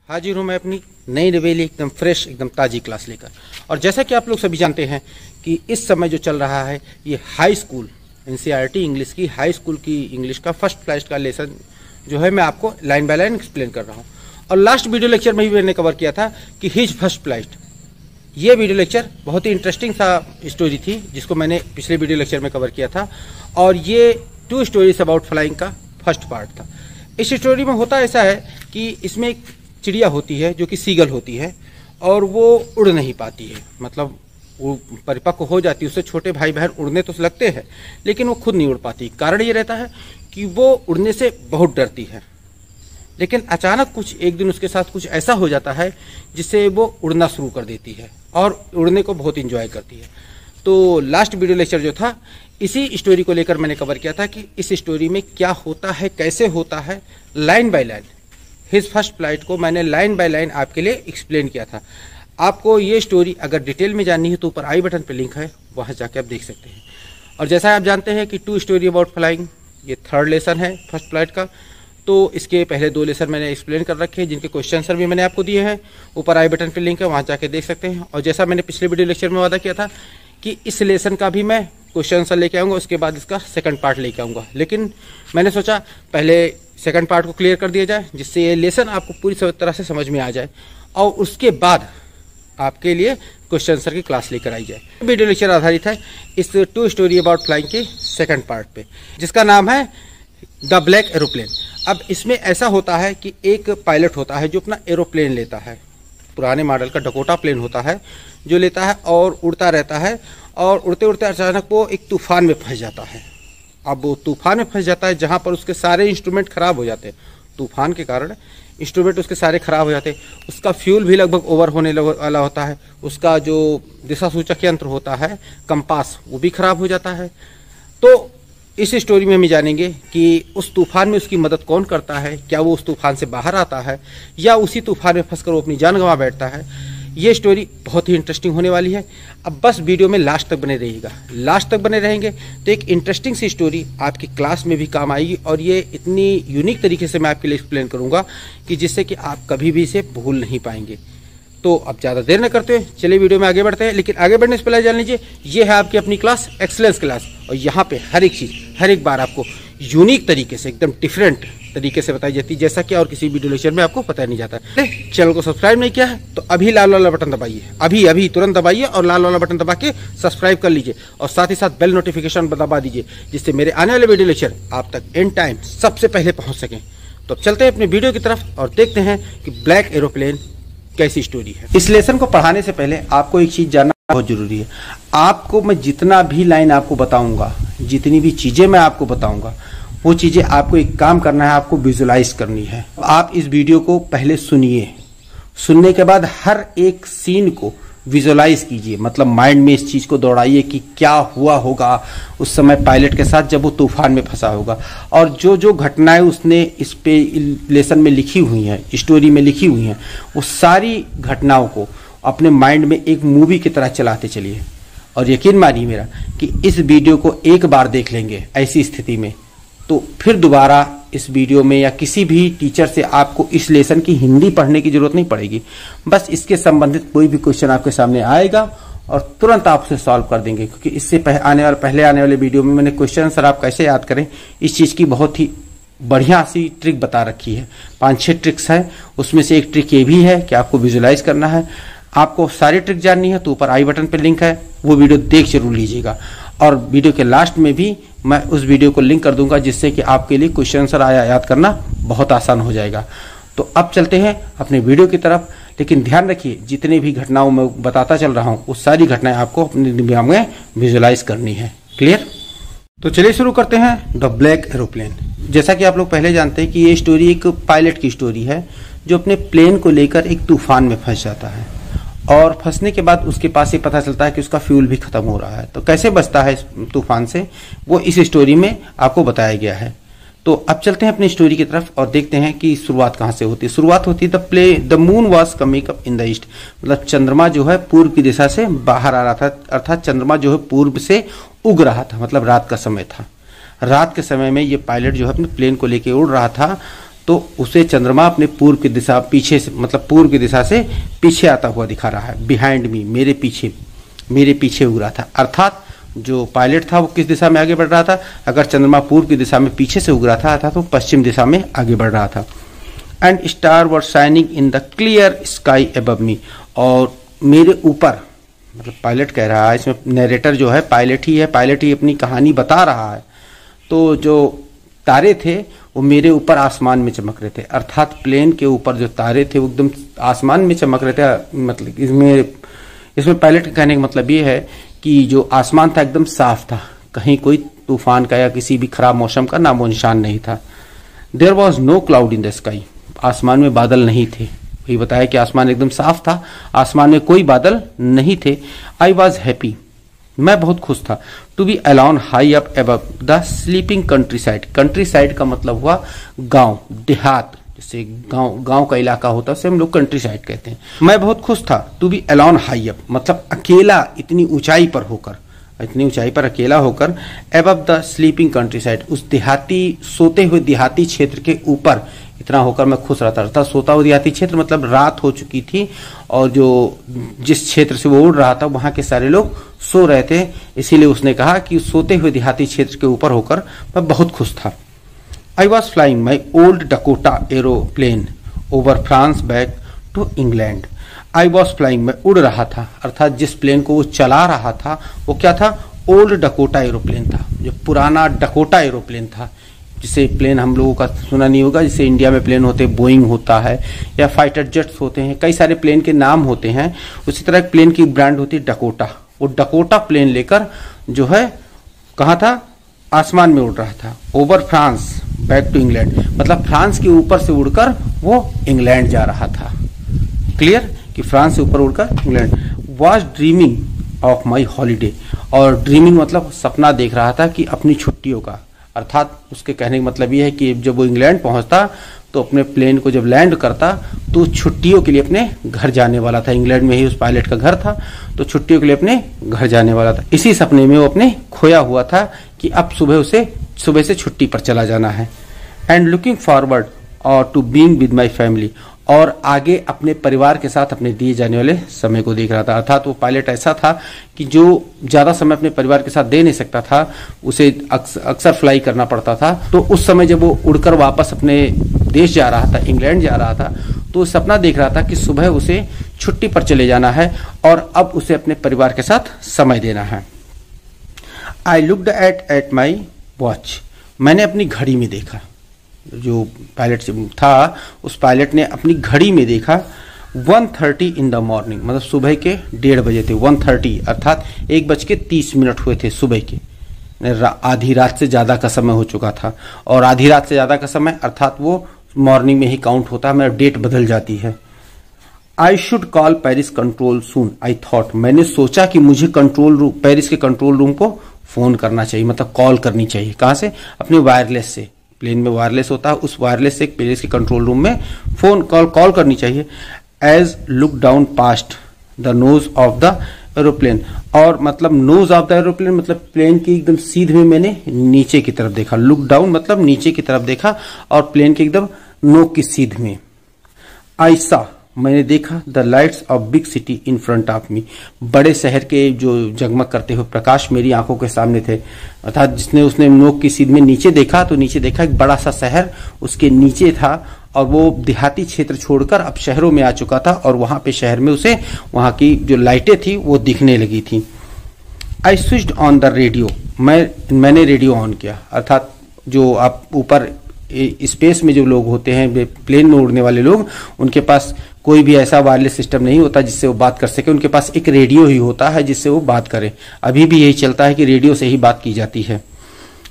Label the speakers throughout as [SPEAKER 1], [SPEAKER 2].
[SPEAKER 1] हाजिर हूँ मैं अपनी नई नवेली एकदम फ्रेश एकदम ताज़ी क्लास लेकर। और जैसा कि आप लोग सभी जानते हैं कि इस समय जो चल रहा है ये हाई स्कूल एनसीईआरटी इंग्लिश की हाई स्कूल की इंग्लिश का फर्स्ट क्लास का लेसन जो है मैं आपको लाइन बाय लाइन एक्सप्लेन कर रहा हूँ। और लास्ट वीडियो लेक्चर में भी मैंने कवर किया था कि हिज फर्स्ट फ्लाइट। ये वीडियो लेक्चर बहुत ही इंटरेस्टिंग सा स्टोरी थी जिसको मैंने पिछले वीडियो लेक्चर में कवर किया था। और ये 2 स्टोरीज अबाउट फ्लाइंग का फर्स्ट पार्ट था। इस स्टोरी में होता ऐसा है कि इसमें एक चिड़िया होती है जो कि सीगल होती है और वो उड़ नहीं पाती है, मतलब वो परिपक्व हो जाती है, उससे छोटे भाई बहन उड़ने तो लगते हैं लेकिन वो खुद नहीं उड़ पाती। कारण ये रहता है कि वो उड़ने से बहुत डरती है। लेकिन अचानक कुछ एक दिन उसके साथ कुछ ऐसा हो जाता है जिससे वो उड़ना शुरू कर देती है और उड़ने को बहुत इंजॉय करती है। तो लास्ट वीडियो लेक्चर जो था इसी स्टोरी को लेकर मैंने कवर किया था कि इस स्टोरी में क्या होता है, कैसे होता है, line by line. His first flight को मैंने लाइन बाय लाइन आपके लिए एक्सप्लेन किया था। आपको ये स्टोरी अगर डिटेल में जाननी है तो ऊपर आई बटन पे लिंक है, वहाँ जाके आप देख सकते हैं। और जैसा आप जानते हैं कि 2 स्टोरी अबाउट फ्लाइंग ये 3rd लेसन है फर्स्ट फ्लाइट का। तो इसके पहले 2 लेसन मैंने एक्सप्लेन कर रखे हैं जिनके क्वेश्चन आंसर भी मैंने आपको दिए हैं। ऊपर आई बटन पे लिंक है, वहाँ जाके देख सकते हैं। और जैसा मैंने पिछले वीडियो लेक्चर में वादा किया था कि इस लेसन का भी मैं क्वेश्चन आंसर लेके आऊँगा, उसके बाद इसका सेकंड पार्ट लेके आऊँगा। लेकिन मैंने सोचा पहले सेकंड पार्ट को क्लियर कर दिया जाए जिससे ये लेसन आपको पूरी तरह से समझ में आ जाए और उसके बाद आपके लिए क्वेश्चन आंसर की क्लास लेकर आई जाए। वीडियो लेक्चर आधारित है इस 2 स्टोरी अबाउट फ्लाइंग के सेकंड पार्ट पे जिसका नाम है द ब्लैक एरोप्लेन। अब इसमें ऐसा होता है कि एक पायलट होता है जो अपना एरोप्लेन लेता है, पुराने मॉडल का डकोटा प्लेन होता है जो लेता है और उड़ता रहता है। और उड़ते उड़ते अचानक वो एक तूफान में फंस जाता है। अब वो तूफान में फंस जाता है जहाँ पर उसके सारे इंस्ट्रूमेंट खराब हो जाते हैं। तूफान के कारण इंस्ट्रूमेंट उसके सारे खराब हो जाते हैं। उसका फ्यूल भी लगभग ओवर होने वाला होता है। उसका जो दिशा सूचक यंत्र होता है कंपास वो भी खराब हो जाता है। तो इस स्टोरी में हम जानेंगे कि उस तूफान में उसकी मदद कौन करता है, क्या वो उस तूफान से बाहर आता है या उसी तूफान में फंसकर वो अपनी जान गंवा बैठता है। ये स्टोरी बहुत ही इंटरेस्टिंग होने वाली है। अब बस वीडियो में लास्ट तक बने रहिएगा। लास्ट तक बने रहेंगे तो एक इंटरेस्टिंग सी स्टोरी आपकी क्लास में भी काम आएगी और ये इतनी यूनिक तरीके से मैं आपके लिए एक्सप्लेन करूँगा कि जिससे कि आप कभी भी इसे भूल नहीं पाएंगे। तो अब ज़्यादा देर न करते हुए चलिए वीडियो में आगे बढ़ते हैं। लेकिन आगे बढ़ने से पहले जान लीजिए ये है आपकी अपनी क्लास एक्सीलेंस क्लास और यहाँ पे हर एक चीज़ हर एक बार आपको यूनिक तरीके से एकदम डिफरेंट तरीके से बताई जाती है जैसा कि और किसी वीडियो लेक्चर में आपको पता नहीं जाता। चैनल को सब्सक्राइब नहीं किया है तो अभी लाल वाला बटन दबाइए, अभी तुरंत दबाइए और लाल वाला बटन दबा के सब्सक्राइब कर लीजिए और साथ ही साथ बेल नोटिफिकेशन दबा दीजिए जिससे मेरे आने वाले वीडियो लेक्चर आप तक एंड टाइम सबसे पहले पहुँच सकें। तो अब चलते हैं अपने वीडियो की तरफ और देखते हैं कि ब्लैक एरोप्लेन कैसी स्टोरी है। इस लेसन को पढ़ाने से पहले आपको एक चीज जानना बहुत जरूरी है। आपको मैं जितना भी लाइन आपको बताऊंगा, जितनी भी चीजें मैं आपको बताऊंगा, वो चीजें आपको एक काम करना है, आपको विजुलाइज करनी है। आप इस वीडियो को पहले सुनिए, सुनने के बाद हर एक सीन को विजुलाइज कीजिए, मतलब माइंड में इस चीज को दौड़ाइए कि क्या हुआ होगा उस समय पायलट के साथ जब वो तूफान में फंसा होगा। और जो जो घटनाएं उसने इस पे लेसन में लिखी हुई हैं, स्टोरी में लिखी हुई हैं, वो सारी घटनाओं को अपने माइंड में एक मूवी की तरह चलाते चलिए। और यकीन मानिए मेरा कि इस वीडियो को एक बार देख लेंगे ऐसी स्थिति में तो फिर दोबारा इस वीडियो में या किसी भी टीचर से आपको इस लेसन की हिंदी पढ़ने की जरूरत नहीं पड़ेगी। बस इसके संबंधित कोई भी क्वेश्चन आपके सामने आएगा और तुरंत आप उसे सॉल्व कर देंगे, क्योंकि इससे पहले आने वाले वीडियो में मैंने क्वेश्चन आंसर आप कैसे याद करें इस चीज की बहुत ही बढ़िया सी ट्रिक बता रखी है। 5-6 ट्रिक्स है, उसमें से एक ट्रिक ये भी है कि आपको विजुलाइज करना है। आपको सारी ट्रिक जाननी है तो ऊपर आई बटन पर लिंक है, वो वीडियो देख जरूर लीजिएगा। और वीडियो के लास्ट में भी मैं उस वीडियो को लिंक कर दूंगा जिससे कि आपके लिए क्वेश्चन आंसर याद करना बहुत आसान हो जाएगा। तो अब चलते हैं अपने वीडियो की तरफ। लेकिन ध्यान रखिए जितने भी घटनाओं में बताता चल रहा हूँ वो सारी घटनाएं आपको अपने दिमाग में विजुलाइज करनी है। क्लियर? तो चलिए शुरू करते हैं द ब्लैक एरोप्लेन। जैसा कि आप लोग पहले जानते हैं कि ये स्टोरी एक पायलट की स्टोरी है जो अपने प्लेन को लेकर एक तूफान में फंस जाता है और फंसने के बाद उसके पास ये पता चलता है कि उसका फ्यूल भी खत्म हो रहा है। तो कैसे बचता है इस तूफान से वो इस स्टोरी में आपको बताया गया है। तो अब चलते हैं अपनी स्टोरी की तरफ और देखते हैं कि शुरुआत कहाँ से होती है। शुरुआत होती है the moon was coming up in the east, मतलब चंद्रमा जो है पूर्व की दिशा से बाहर आ रहा था, अर्थात चंद्रमा जो है पूर्व से उग रहा था, मतलब रात का समय था। रात के समय में ये पायलट जो है अपने प्लेन को लेके उड़ रहा था तो उसे चंद्रमा अपने पूर्व की दिशा पीछे से, मतलब पूर्व की दिशा से पीछे आता हुआ दिखा रहा है। बिहाइंड मी, मेरे पीछे उग रहा था। अर्थात जो पायलट था वो किस दिशा में आगे बढ़ रहा था? अगर चंद्रमा पूर्व की दिशा में पीछे से उग रहा था अर्थात तो पश्चिम दिशा में आगे बढ़ रहा था। And star were shining in the clear sky above मी, और मेरे ऊपर, मतलब पायलट कह रहा है, इसमें नरेटर जो है पायलट ही है, पायलट ही अपनी कहानी बता रहा है। तो जो तारे थे वो मेरे ऊपर आसमान में चमक रहे थे। अर्थात प्लेन के ऊपर जो तारे थे वो एकदम आसमान में चमक रहे थे। मतलब इसमें पायलट के कहने का मतलब ये है कि जो आसमान था एकदम साफ था, कहीं कोई तूफान का या किसी भी खराब मौसम का नामो निशान नहीं था। There was no cloud in the sky, आसमान में बादल नहीं थे। वही बताया कि आसमान एकदम साफ था, आसमान में कोई बादल नहीं थे। आई वॉज हैप्पी, मैं बहुत खुश था। To be alone high up above the sleeping countryside, countryside का मतलब हुआ गांव, देहात, जैसे गांव का इलाका होता है उसे हम लोग कंट्री साइड कहते हैं। मैं बहुत खुश था। To be alone high up मतलब अकेला, इतनी ऊंचाई पर होकर, इतनी ऊंचाई पर अकेला होकर, above the sleeping country side, उस देहाती, सोते हुए देहाती क्षेत्र के ऊपर इतना होकर मैं खुश रहता था। सोता हुआ देहाती क्षेत्र मतलब रात हो चुकी थी और जो जिस क्षेत्र से वो उड़ रहा था वहां के सारे लोग सो रहे थे, इसीलिए उसने कहा कि सोते हुए देहाती क्षेत्र के ऊपर होकर मैं बहुत खुश था। I was flying my old Dakota aeroplane over France back to England. I was flying, मैं उड़ रहा था, अर्थात जिस प्लेन को वो चला रहा था वो क्या था? ओल्ड डकोटा एरोप्लेन था, जो पुराना डकोटा एरोप्लेन था, जिसे प्लेन हम लोगों का सुना नहीं होगा, जिसे इंडिया में प्लेन होते हैं, बोइंग होता है या फाइटर जेट्स होते हैं, कई सारे प्लेन के नाम होते हैं। उसी तरह एक प्लेन की ब्रांड होती है डकोटा। वो डकोटा प्लेन लेकर जो है कहाँ था? आसमान में उड़ रहा था। Over France back to England मतलब फ्रांस के ऊपर से उड़कर वो इंग्लैंड जा रहा था। क्लियर कि फ्रांस से ऊपर उड़कर England. Was dreaming of my holiday, और ड्रीमिंग मतलब सपना देख रहा था कि अपनी छुट्टियों का। अर्थात उसके कहने का मतलब ये है कि जब वो इंग्लैंड पहुंचता तो अपने प्लेन को जब लैंड करता तो छुट्टियों के लिए अपने घर जाने वाला था। इंग्लैंड में ही उस पायलट का घर था, तो छुट्टियों के लिए अपने घर जाने वाला था। इसी सपने में वो अपने खोया हुआ था कि अब सुबह से छुट्टी पर चला जाना है। एंड लुकिंग फॉरवर्ड और to being with my family, और आगे अपने परिवार के साथ अपने दिए जाने वाले समय को देख रहा था। अर्थात वो पायलट ऐसा था कि जो ज्यादा समय अपने परिवार के साथ दे नहीं सकता था, उसे अक्सर फ्लाई करना पड़ता था। तो उस समय जब वो उड़कर वापस अपने देश जा रहा था, इंग्लैंड जा रहा था, तो सपना देख रहा था कि सुबह उसे छुट्टी पर चले जाना है और अब उसे अपने परिवार के साथ समय देना है। I looked at my watch, मैंने अपनी घड़ी में देखा। जो पायलट था उस पायलट ने अपनी घड़ी में देखा 1:30 इन द मॉर्निंग, मतलब सुबह के 1:30 बजे थे। 1:30 अर्थात 1:30 हुए थे सुबह के। आधी रात से ज्यादा का समय हो चुका था, और आधी रात से ज्यादा का समय अर्थात वो मॉर्निंग में ही काउंट होता है, मेरा डेट बदल जाती है। I should call Paris control soon, I thought, मैंने सोचा कि मुझे पेरिस के कंट्रोल रूम को फोन करना चाहिए, मतलब कॉल करनी चाहिए। कहां से? अपने वायरलेस से। प्लेन में वायरलेस होता है, उस वायरलेस से पेरिस के कंट्रोल रूम में फोन कॉल करनी चाहिए। As look down past the nose of the aeroplane, और मतलब नोज ऑफ द एरोप्लेन मतलब प्लेन की एकदम सीध में मैंने नीचे की तरफ देखा। लुक डाउन मतलब नीचे की तरफ देखा और प्लेन के एकदम नोक की सीध में। आई सा, मैंने देखा the lights off big city in front of मी, बड़े शहर के जो जगमग करते हुए प्रकाश मेरी आंखों के सामने थे। अर्थात उसने नोक की सीध में नीचे देखा तो नीचे देखा एक बड़ा सा शहर उसके नीचे था, और वो देहाती क्षेत्र छोड़कर अब शहरों में आ चुका था, और वहां पे शहर में उसे वहां की जो लाइटें थी वो दिखने लगी थी। I switched on the radio, मैंने रेडियो ऑन किया। अर्थात जो आप ऊपर स्पेस में जो लोग होते हैं, प्लेन में उड़ने वाले लोग, उनके पास कोई भी ऐसा वायरलेस सिस्टम नहीं होता जिससे वो बात कर सके, उनके पास एक रेडियो ही होता है जिससे वो बात करे। अभी भी यही चलता है कि रेडियो से ही बात की जाती है।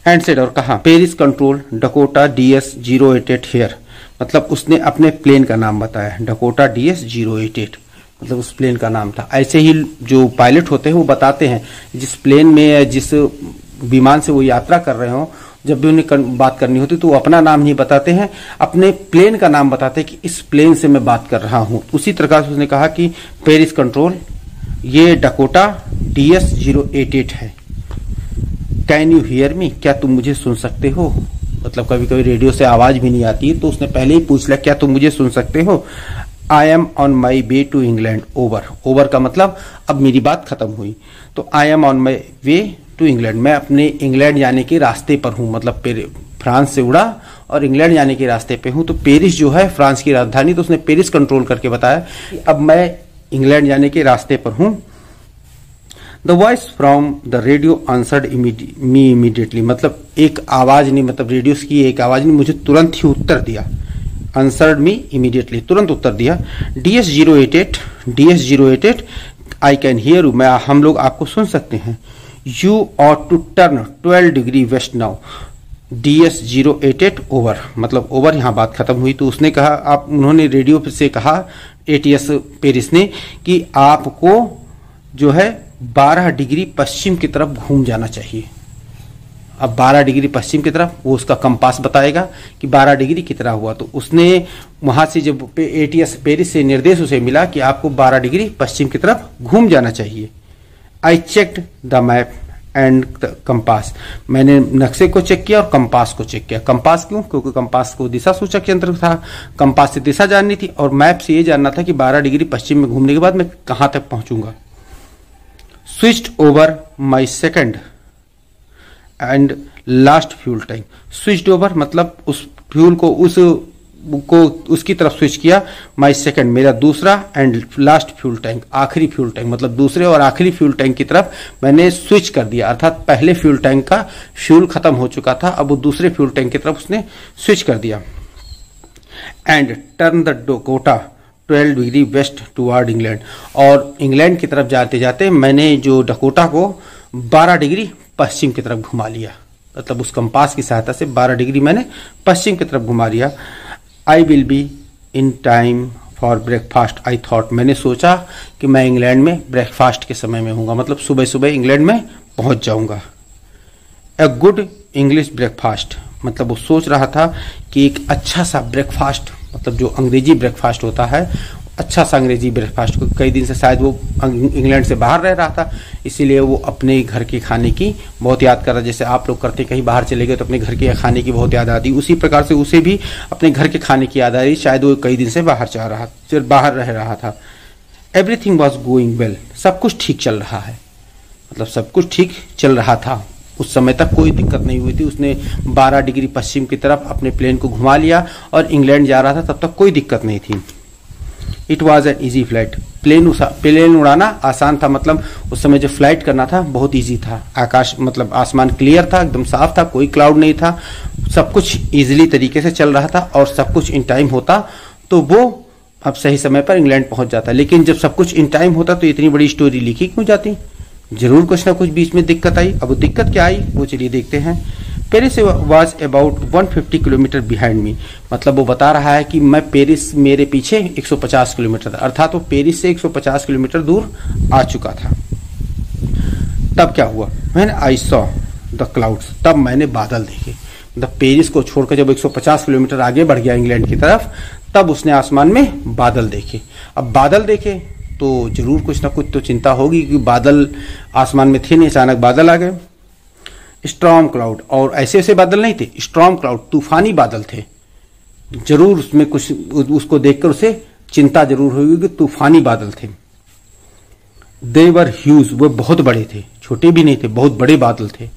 [SPEAKER 1] हैंडसेट, और कहा Paris control Dakota DS-088 here, मतलब उसने अपने प्लेन का नाम बताया, डकोटा DS-088 मतलब उस प्लेन का नाम था। ऐसे ही जो पायलट होते हैं वो बताते हैं जिस प्लेन में या जिस विमान से वो यात्रा कर रहे हो, जब भी उन्हें बात करनी होती तो वो अपना नाम नहीं बताते हैं, अपने प्लेन का नाम बताते हैं कि इस प्लेन से मैं बात कर रहा हूं। उसी तरह से उसने कहा कि पेरिस कंट्रोल ये डकोटा DS-088 है। कैन यू हियर मी, क्या तुम मुझे सुन सकते हो? मतलब कभी कभी रेडियो से आवाज भी नहीं आती, तो उसने पहले ही पूछ लिया क्या तुम मुझे सुन सकते हो। I am on my way to England, over. Over का मतलब अब मेरी बात खत्म हुई। तो I am on my way to England, मैं अपने इंग्लैंड जाने के रास्ते पर हूँ, मतलब फ्रांस से उड़ा और इंग्लैंड जाने के रास्ते पे हूँ। तो पेरिस जो है फ्रांस की राजधानी, तो उसने पेरिस कंट्रोल करके बताया कि अब मैं इंग्लैंड जाने के रास्ते पर हूँ। The voice from the radio answered me immediately, मतलब एक आवाज ने, मतलब रेडियो की एक आवाज ने मुझे तुरंत ही उत्तर दिया। आंसर्ड मी इमीडिएटली, तुरंत उत्तर दिया। DS088 I can hear you, मैं हम लोग आपको सुन सकते हैं। You ought to turn 12 degree west now. DS088 over, मतलब ओवर, यहाँ बात खत्म हुई। तो उसने कहा, आप उन्होंने रेडियो से कहा ATS पेरिस ने कि आपको जो है 12 डिग्री पश्चिम की तरफ घूम जाना चाहिए। अब 12 डिग्री पश्चिम की तरफ, वो उसका कंपास बताएगा कि 12 डिग्री कितना हुआ। तो उसने वहां से जब ATS पेरिस से निर्देश उसे मिला कि आपको 12 डिग्री पश्चिम की तरफ घूम जाना चाहिए। I checked the map and the compass, मैंने नक्शे को चेक किया और कंपास को चेक किया। कंपास क्यों? क्योंकि कंपास को दिशा सूचक यंत्र था, कंपास से दिशा जाननी थी और मैप से ये जानना था कि 12 डिग्री पश्चिम में घूमने के बाद मैं कहां तक पहुंचूंगा। Switched over my second and last fuel tank. Switched over मतलब उस फ्यूल को उसकी तरफ स्विच किया। माई सेकंड मेरा दूसरा, एंड लास्ट फ्यूल टैंक आखिरी फ्यूल टैंक, मतलब दूसरे और आखिरी फ्यूल टैंक की तरफ मैंने स्विच कर दिया। अर्थात पहले फ्यूल टैंक का फ्यूल खत्म हो चुका था, अब वो दूसरे फ्यूल टैंक की तरफ उसने स्विच कर दिया। And turn the Dakota 12 degree waste toward England, और इंग्लैंड की तरफ जाते जाते मैंने जो डकोटा को 12 डिग्री पश्चिम की तरफ घुमा लिया। मतलब उस कंपास की सहायता से 12 डिग्री मैंने पश्चिम की तरफ घुमा लिया। I will be in time for breakfast I thought, मैंने सोचा कि मैं इंग्लैंड में ब्रेकफास्ट के समय में हूँगा, मतलब सुबह सुबह इंग्लैंड में पहुंच जाऊंगा। ए गुड इंग्लिश ब्रेकफास्ट, मतलब वो सोच रहा था कि एक अच्छा सा ब्रेकफास्ट, मतलब जो अंग्रेजी ब्रेकफास्ट होता है, अच्छा सा अंग्रेजी ब्रेकफास्ट को, कई दिन से शायद वो इंग्लैंड से बाहर रह रहा था, इसीलिए वो अपने घर के खाने की बहुत याद कर रहा। जैसे आप लोग करते कहीं बाहर चले गए तो अपने घर के खाने की बहुत याद आती, उसी प्रकार से उसे भी अपने घर के खाने की याद आ रही। शायद वो कई दिन से बाहर रह रहा था। एवरीथिंग वॉज गोइंग वेल, सब कुछ ठीक चल रहा है, मतलब सब कुछ ठीक चल रहा था। उस समय तक कोई दिक्कत नहीं हुई थी। उसने 12 डिग्री पश्चिम की तरफ अपने प्लेन को घुमा लिया और इंग्लैंड जा रहा था, तब तक कोई दिक्कत नहीं थी। It was an easy flight, plane उड़ाना आसान था, मतलब उस समय जो फ्लाइट करना था बहुत ईजी था। आकाश मतलब आसमान क्लियर था, एकदम साफ था, कोई क्लाउड नहीं था, सब कुछ इजीली तरीके से चल रहा था और सब कुछ इन टाइम होता तो वो अब सही समय पर इंग्लैंड पहुंच जाता। लेकिन जब सब कुछ इन टाइम होता तो इतनी बड़ी स्टोरी लिखी क्यों जाती? जरूर कुछ ना कुछ बीच में दिक्कत आई। अब वो दिक्कत क्या आई वो चलिए देखते हैं। Paris was about 150 kilometre behind me, मतलब वो बता रहा है कि मैं पेरिस मेरे पीछे 150 किलोमीटर था, अर्थात वो पेरिस से 150 किलोमीटर दूर आ चुका था। तब क्या हुआ? When I saw the clouds, तब मैंने बादल देखे। मतलब पेरिस को छोड़कर जब 150 किलोमीटर आगे बढ़ गया इंग्लैंड की तरफ, तब उसने आसमान में बादल देखे। अब बादल देखे तो जरूर कुछ ना कुछ तो चिंता होगी कि बादल आसमान में थे नहीं, अचानक बादल आ गए। स्टॉर्म क्लाउड, और ऐसे ऐसे बादल नहीं थे, स्टॉर्म क्लाउड तूफानी बादल थे। जरूर उसमें कुछ, उसको देखकर उसे चिंता जरूर हुई कि तूफानी बादल थे। दे वर ह्यूज, वो बहुत बड़े थे, छोटे भी नहीं थे, बहुत बड़े बादल थे।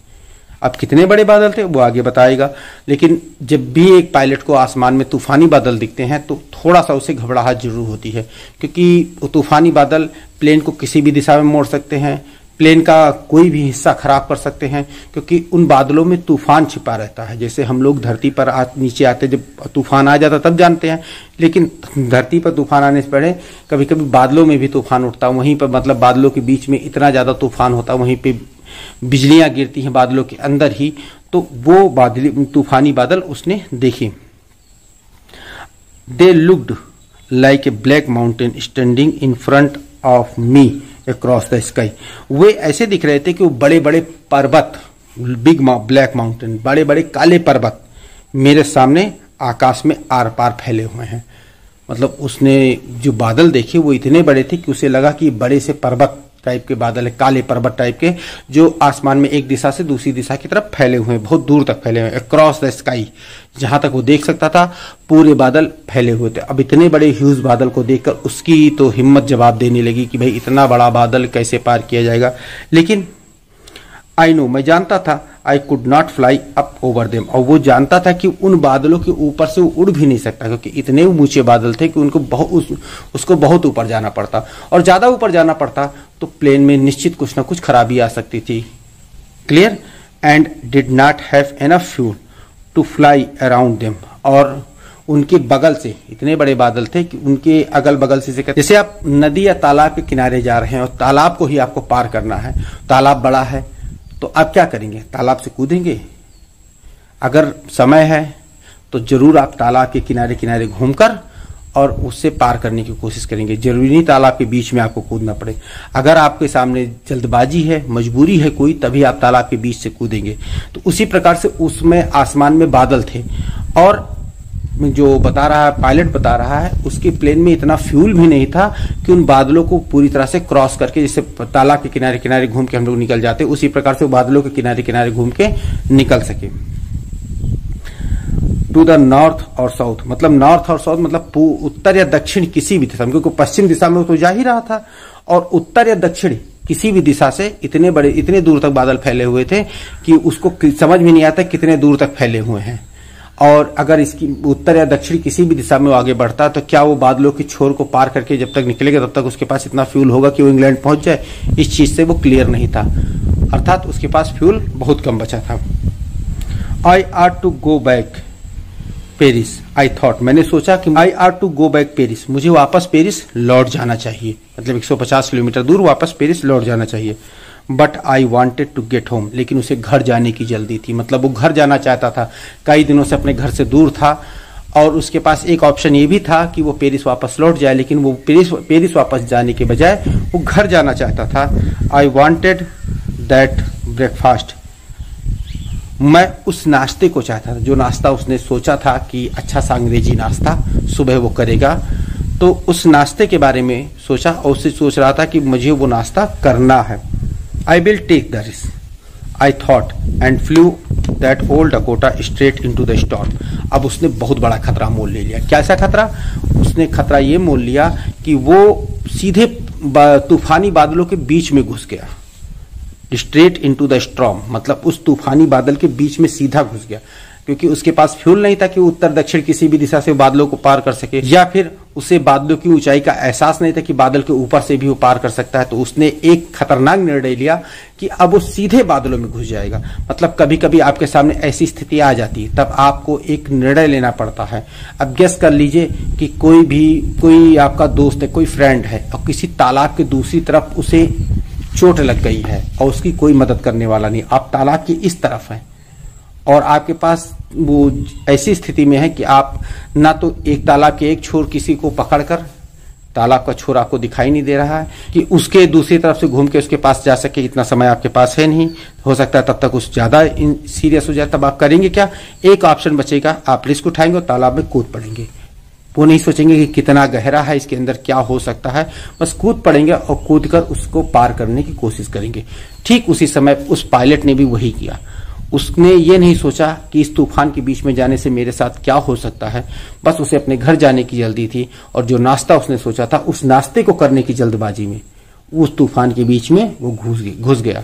[SPEAKER 1] अब कितने बड़े बादल थे वो आगे बताएगा। लेकिन जब भी एक पायलट को आसमान में तूफानी बादल दिखते हैं तो थोड़ा सा उसे घबराहट जरूर होती है, क्योंकि वो तूफानी बादल प्लेन को किसी भी दिशा में मोड़ सकते हैं, प्लेन का कोई भी हिस्सा खराब कर सकते हैं, क्योंकि उन बादलों में तूफान छिपा रहता है। जैसे हम लोग धरती पर नीचे आते जब तूफान आ जाता तब जानते हैं, लेकिन धरती पर तूफान आने से पहले कभी कभी बादलों में भी तूफान उठता, वहीं पर मतलब बादलों के बीच में इतना ज्यादा तूफान होता, वहीं पे बिजलियां गिरती हैं बादलों के अंदर ही, तो वो तूफानी बादल उसने देखे। They looked like a black mountain standing in front of me across the sky, वे ऐसे दिख रहे थे कि वो बड़े बड़े पर्वत, बिग ब्लैक माउंटेन, बड़े बड़े काले पर्वत मेरे सामने आकाश में आर पार फैले हुए हैं। मतलब उसने जो बादल देखे वो इतने बड़े थे कि उसे लगा कि बड़े से पर्वत टाइप के बादल है, काले पर्वत टाइप के, जो आसमान में एक दिशा से दूसरी दिशा की तरफ फैले हुए हैं, बहुत दूर तक फैले हुए हैं, अक्रॉस द स्काई, जहां तक वो देख सकता था पूरे बादल फैले हुए थे। अब इतने बड़े ह्यूज बादल को देखकर उसकी तो हिम्मत जवाब देने लगी कि भाई इतना बड़ा बादल कैसे पार किया जाएगा। लेकिन आई नो, मैं जानता था, I could not fly up over them, और वो जानता था कि उन बादलों के ऊपर से वो उड़ भी नहीं सकता, क्योंकि इतने ऊंचे बादल थे कि उनको उसको बहुत ऊपर जाना पड़ता, और ज्यादा ऊपर जाना पड़ता तो प्लेन में निश्चित कुछ ना कुछ खराबी आ सकती थी। Clear? And did not have enough fuel to fly around them, और उनके बगल से इतने बड़े बादल थे कि उनके अगल बगल से जैसे आप नदी या तालाब के किनारे जा रहे हैं और तालाब को ही आपको पार करना है, तालाब बड़ा है तो आप क्या करेंगे? तालाब से कूदेंगे? अगर समय है तो जरूर आप तालाब के किनारे किनारे घूमकर और उससे पार करने की कोशिश करेंगे। जरूरी नहीं तालाब के बीच में आपको कूदना पड़े। अगर आपके सामने जल्दबाजी है, मजबूरी है कोई, तभी आप तालाब के बीच से कूदेंगे। तो उसी प्रकार से उसमें आसमान में बादल थे, और जो बता रहा है पायलट बता रहा है, उसके प्लेन में इतना फ्यूल भी नहीं था कि उन बादलों को पूरी तरह से क्रॉस करके, जैसे तालाब के किनारे किनारे घूम के हम लोग निकल जाते, उसी प्रकार से बादलों के किनारे किनारे घूम के निकल सके। टू द नॉर्थ और साउथ, मतलब नॉर्थ और साउथ मतलब उत्तर या दक्षिण किसी भी दिशा में, क्योंकि पश्चिम दिशा में तो जा ही रहा था, और उत्तर या दक्षिण किसी भी दिशा से इतने दूर तक बादल फैले हुए थे कि उसको समझ में नहीं आता कितने दूर तक फैले हुए हैं। और अगर इसकी उत्तर या दक्षिण किसी भी दिशा में वो आगे बढ़ता तो क्या वो बादलों की छोर को पार करके जब तक निकलेगा तब तक उसके पास इतना फ्यूल होगा कि वो इंग्लैंड पहुंच जाए? इस चीज से वो क्लियर नहीं था, अर्थात उसके पास फ्यूल बहुत कम बचा था। I are to go back Paris, I thought, मैंने सोचा कि I are to go back Paris, मुझे वापस पेरिस लौट जाना चाहिए, मतलब 150 किलोमीटर दूर वापस पेरिस लौट जाना चाहिए। But I wanted to get home, लेकिन उसे घर जाने की जल्दी थी, मतलब वो घर जाना चाहता था, कई दिनों से अपने घर से दूर था, और उसके पास एक ऑप्शन ये भी था कि वो पेरिस वापस लौट जाए, लेकिन वो पेरिस वापस जाने के बजाय वो घर जाना चाहता था। आई वॉन्टेड दैट ब्रेकफास्ट, मैं उस नाश्ते को चाहता था, जो नाश्ता उसने सोचा था कि अच्छा सा अंग्रेजी नाश्ता सुबह वो करेगा, तो उस नाश्ते के बारे में सोचा और उससे सोच रहा था कि मुझे वो नाश्ता करना है। I will take the risk, I thought, and flew that old Dakota straight into the storm. अब उसने बहुत बड़ा खतरा मोल ले लिया। कैसा खतरा? उसने खतरा ये मोल लिया कि वो सीधे तूफानी बादलों के बीच में घुस गया। स्ट्रेट इनटू द स्टॉर्म मतलब उस तूफानी बादल के बीच में सीधा घुस गया, क्योंकि उसके पास फ्यूल नहीं था कि उत्तर दक्षिण किसी भी दिशा से बादलों को पार कर सके, या फिर उसे बादलों की ऊंचाई का एहसास नहीं था कि बादल के ऊपर से भी वो पार कर सकता है। तो उसने एक खतरनाक निर्णय लिया कि अब वो सीधे बादलों में घुस जाएगा। मतलब कभी कभी आपके सामने ऐसी स्थिति आ जाती है, तब आपको एक निर्णय लेना पड़ता है। अब गेस कर लीजिए कि कोई आपका दोस्त है, कोई फ्रेंड है, और किसी तालाब के दूसरी तरफ उसे चोट लग गई है और उसकी कोई मदद करने वाला नहीं। आप तालाब की इस तरफ हैं और आपके पास वो ऐसी स्थिति में है कि आप ना तो एक तालाब के एक छोर किसी को पकड़कर, तालाब का छोर आपको दिखाई नहीं दे रहा है, कि उसके दूसरी तरफ से घूम के उसके पास जा सके, इतना समय आपके पास है नहीं। हो सकता है तब तक उस ज्यादा सीरियस हो जाए, तब आप करेंगे क्या? एक ऑप्शन बचेगा, आप रिस्क उठाएंगे और तालाब में कूद पड़ेंगे। वो नहीं सोचेंगे कि कितना गहरा है, इसके अंदर क्या हो सकता है, बस कूद पड़ेंगे और कूद कर उसको पार करने की कोशिश करेंगे। ठीक उसी समय उस पायलट ने भी वही किया। उसने ये नहीं सोचा कि इस तूफान के बीच में जाने से मेरे साथ क्या हो सकता है, बस उसे अपने घर जाने की जल्दी थी, और जो नाश्ता उसने सोचा था उस नाश्ते को करने की जल्दबाजी में उस तूफान के बीच में वो घुस गया।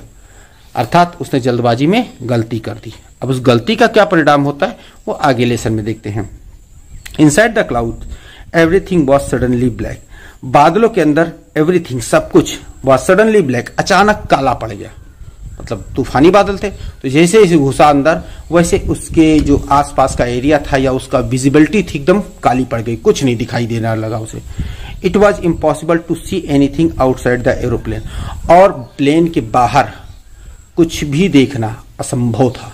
[SPEAKER 1] अर्थात उसने जल्दबाजी में गलती कर दी। अब उस गलती का क्या परिणाम होता है वो आगे लेसन में देखते हैं। Inside the cloud everything was suddenly black, बादलों के अंदर एवरीथिंग सब कुछ वॉज सडनली ब्लैक, अचानक काला पड़ गया। मतलब तूफानी बादल थे, तो जैसे जैसे घुसा अंदर वैसे उसके जो आसपास का एरिया था या उसका विजिबिलिटी थी एकदम काली पड़ गई, कुछ नहीं दिखाई देने लगा उसे। It was impossible to see anything outside the aeroplane, और प्लेन के बाहर कुछ भी देखना असंभव था,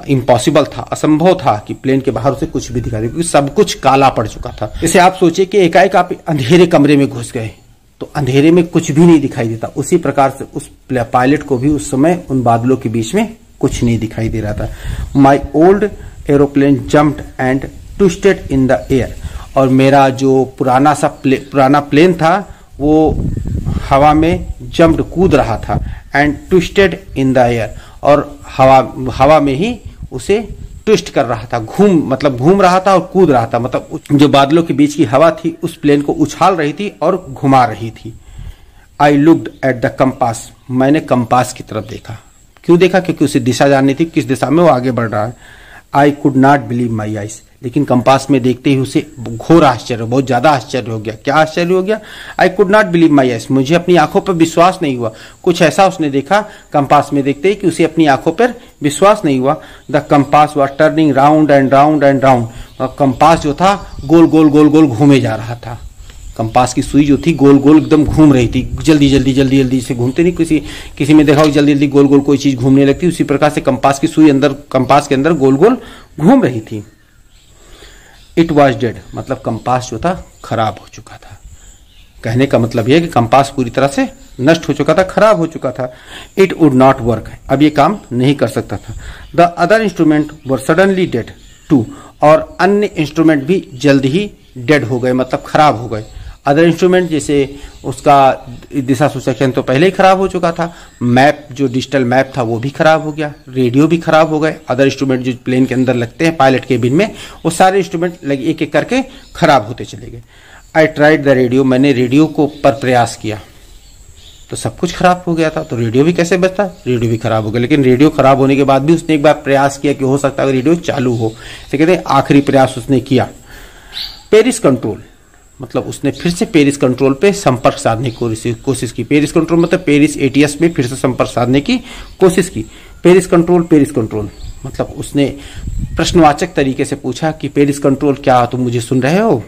[SPEAKER 1] इम्पॉसिबल था, असंभव था कि प्लेन के बाहर उसे कुछ भी दिखाई दे, क्योंकि सब कुछ काला पड़ चुका था। जैसे आप सोचिए कि एकाएक आप अंधेरे कमरे में घुस गए तो अंधेरे में कुछ भी नहीं दिखाई देता, उसी प्रकार से उस पायलट को भी उस समय उन बादलों के बीच में कुछ नहीं दिखाई दे रहा था। My old aeroplane jumped and twisted in the air, और मेरा जो पुराना प्लेन था वो हवा में जम्प्ड कूद रहा था and twisted in the air, और हवा में ही उसे ट्विस्ट कर रहा था, घूम रहा था और कूद रहा था, मतलब जो बादलों के बीच की हवा थी उस प्लेन को उछाल रही थी और घुमा रही थी। I looked at the compass, मैंने कंपास की तरफ देखा। क्यों देखा? क्योंकि उसे दिशा जाननी थी, किस दिशा में वो आगे बढ़ रहा है। आई could not believe my eyes, लेकिन कंपास में देखते ही उसे घोर आश्चर्य, बहुत ज्यादा आश्चर्य हो गया। क्या आश्चर्य हो गया? आई could not believe my eyes, मुझे अपनी आंखों पर विश्वास नहीं हुआ। कुछ ऐसा उसने देखा कंपास में देखते ही कि उसे अपनी आंखों पर विश्वास नहीं हुआ। The compass was turning round and round and round, और कंपास जो था गोल गोल गोल गोल घूमे जा रहा था। कंपास की सुई जो थी गोल गोल एकदम घूम रही थी, जल्दी जल्दी जल्दी जल्दी से घूमते नहीं, किसी में देखा हो जल्दी जल्दी गोल गोल कोई चीज घूमने लगती, उसी प्रकार से कंपास की सुई कंपास के अंदर गोल गोल घूम रही थी। इट वॉज डेड, मतलब कंपास जो था खराब हो चुका था। कहने का मतलब यह कि कंपास पूरी तरह से नष्ट हो चुका था, खराब हो चुका था। इट वुड नॉट वर्क, अब ये काम नहीं कर सकता था। The other instrument were suddenly dead too, और अन्य इंस्ट्रूमेंट भी जल्द ही डेड हो गए, मतलब खराब हो गए। अदर इंस्ट्रूमेंट जैसे उसका दिशा सूचक यंत्र तो पहले ही खराब हो चुका था, मैप जो डिजिटल मैप था वो भी खराब हो गया, रेडियो भी खराब हो गए। अदर इंस्ट्रूमेंट जो प्लेन के अंदर लगते हैं पायलट केबिन में, वो सारे इंस्ट्रूमेंट एक एक करके खराब होते चले गए। आई ट्राइड द रेडियो, मैंने रेडियो को पर प्रयास किया तो सब कुछ खराब हो गया था, तो रेडियो भी कैसे बचता? रेडियो भी खराब हो गया। लेकिन रेडियो खराब होने के बाद भी उसने एक बार प्रयास किया कि हो सकता है रेडियो चालू हो, तो कहते हैं आखिरी प्रयास उसने किया। पेरिस कंट्रोल, मतलब उसने फिर से पेरिस कंट्रोल पे संपर्क साधने की कोशिश की। पेरिस कंट्रोल मतलब पेरिस एटीएस में फिर से संपर्क साधने की कोशिश की। पेरिस कंट्रोल मतलब उसने प्रश्नवाचक तरीके से पूछा कि पेरिस कंट्रोल, क्या तुम मुझे सुन रहे हो?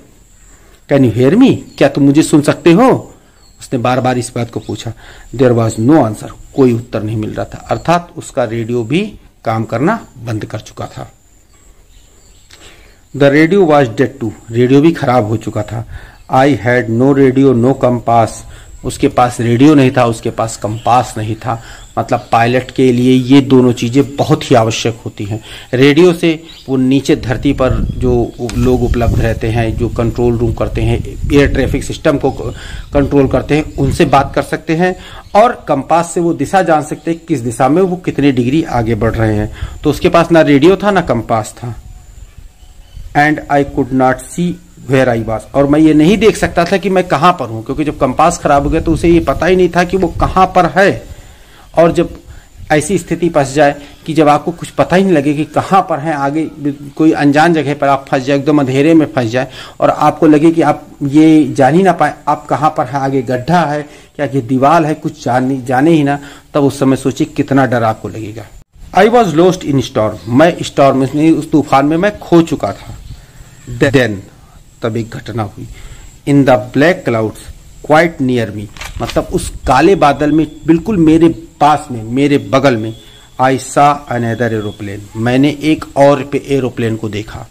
[SPEAKER 1] कैन यू हियर मी, क्या तुम मुझे सुन सकते हो? उसने बार बार इस बात को पूछा। देयर वॉज नो आंसर, कोई उत्तर नहीं मिल रहा था, अर्थात उसका रेडियो भी काम करना बंद कर चुका था। The radio was dead too, radio भी खराब हो चुका था। I had no radio no compass, उसके पास रेडियो नहीं था, उसके पास कंपास नहीं था। मतलब पायलट के लिए ये दोनों चीजें बहुत ही आवश्यक होती हैं। रेडियो से वो नीचे धरती पर जो लोग उपलब्ध रहते हैं, जो कंट्रोल रूम करते हैं, एयर ट्रैफिक सिस्टम को कंट्रोल करते हैं, उनसे बात कर सकते हैं, और कंपास से वो दिशा जान सकते हैं किस दिशा में वो कितने डिग्री आगे बढ़ रहे हैं। तो उसके पास ना रेडियो था ना कंपास था। And I could not see where I was, और मैं ये नहीं देख सकता था कि मैं कहां पर हूं, क्योंकि जब कंपास खराब हो गया तो उसे ये पता ही नहीं था कि वो कहां पर है। और जब ऐसी स्थिति फंस जाए कि जब आपको कुछ पता ही नहीं लगे कि कहां पर है, आगे कोई अनजान जगह पर आप फंस जाए, एकदम अंधेरे में फंस जाए और आपको लगे कि आप ये जान ही ना पाए आप कहां पर है, आगे गड्ढा है क्या, ये दीवार है, कुछ जाने ही ना, तब उस समय सोचिए कितना डर आपको लगेगा। I was lost in storm, मैं स्टॉर्म में, उस तूफान में मैं खो चुका था। देन, तब एक घटना हुई। इन the black clouds quite near me, मतलब उस काले बादल में बिल्कुल मेरे पास में, मेरे बगल में, आई सा अनदर एरोप्लेन, मैंने एक और एरोप्लेन को देखा।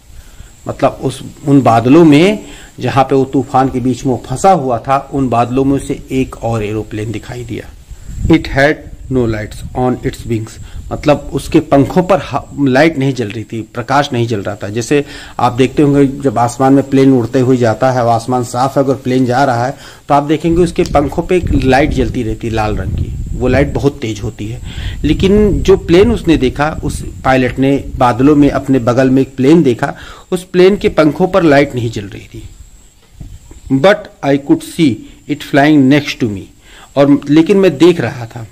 [SPEAKER 1] मतलब उन बादलों में जहां पे वो तूफान के बीच में फंसा हुआ था, उन बादलों में से एक और एरोप्लेन दिखाई दिया। It had no lights on its wings, मतलब उसके पंखों पर लाइट नहीं जल रही थी, प्रकाश नहीं जल रहा था। जैसे आप देखते होंगे जब आसमान में प्लेन उड़ते हुए जाता है, आसमान साफ है, अगर प्लेन जा रहा है तो आप देखेंगे उसके पंखों पे एक लाइट जलती रहती है लाल रंग की, वो लाइट बहुत तेज होती है। लेकिन जो प्लेन उसने देखा, उस पायलट ने बादलों में अपने बगल में एक प्लेन देखा, उस प्लेन के पंखों पर लाइट नहीं जल रही थी। But I could see it flying next to me, और लेकिन मैं देख रहा था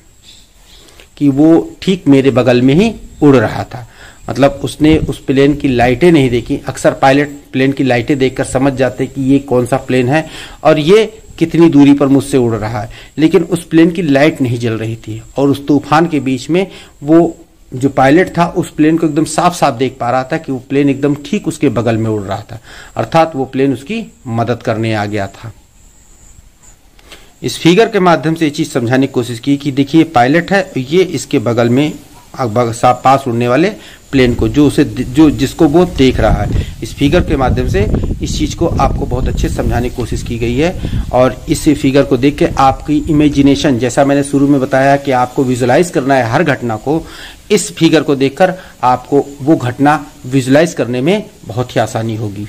[SPEAKER 1] कि वो ठीक मेरे बगल में ही उड़ रहा था। मतलब उसने उस प्लेन की लाइटें नहीं देखी। अक्सर पायलट प्लेन की लाइटें देखकर समझ जाते कि ये कौन सा प्लेन है और ये कितनी दूरी पर मुझसे उड़ रहा है, लेकिन उस प्लेन की लाइट नहीं जल रही थी। और उस तूफान के बीच में वो जो पायलट था उस प्लेन को एकदम साफ साफ देख पा रहा था कि वो प्लेन एकदम ठीक उसके बगल में उड़ रहा था, अर्थात वो प्लेन उसकी मदद करने आ गया था। इस फिगर के माध्यम से ये चीज समझाने की कोशिश की कि देखिए पायलट है, ये इसके बगल में पास उड़ने वाले प्लेन को जिसको वो देख रहा है। इस फिगर के माध्यम से इस चीज को आपको बहुत अच्छे समझाने की कोशिश की गई है। और इस फिगर को देख के आपकी इमेजिनेशन, जैसा मैंने शुरू में बताया कि आपको विजुलाइज करना है हर घटना को, इस फिगर को देखकर आपको वो घटना विजुलाइज करने में बहुत ही आसानी होगी।